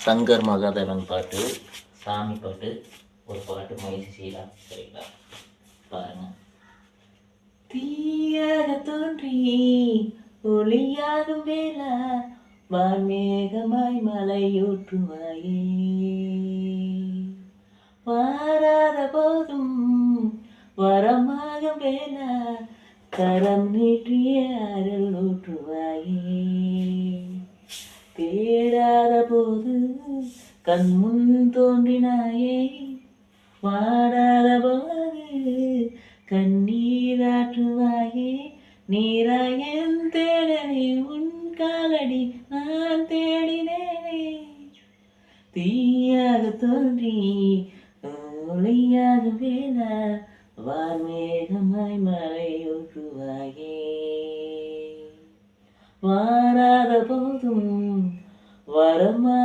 சங்கர் மகாதேவன் பாட்டு, சாமி பாட்டு, ஒரு பாட்டு முயற்சி செய்யலாம். சரிங்களா? பாருங்க. தீயாக தோன்றி ஒளியாகும் வேளா, வான்மேகமாய் மலையூற்றுவாயே. வாராத போதும் வரமாக வேளா, கரம் நீட்டிய அருள் ஊற்றுவாயே. தேடாத போது கண்முன் தோன்றினாயே, வாடாத போது கண்ணீராற்றுவாயே. நீராயன் தேடனே உன் காலடி நான் தேடினேனே. தீயாக தோன்றி ஒளியாக வேளா, வான்மேகமாய் மலையூற்றுவாயே. வாராத போதும் வரமாக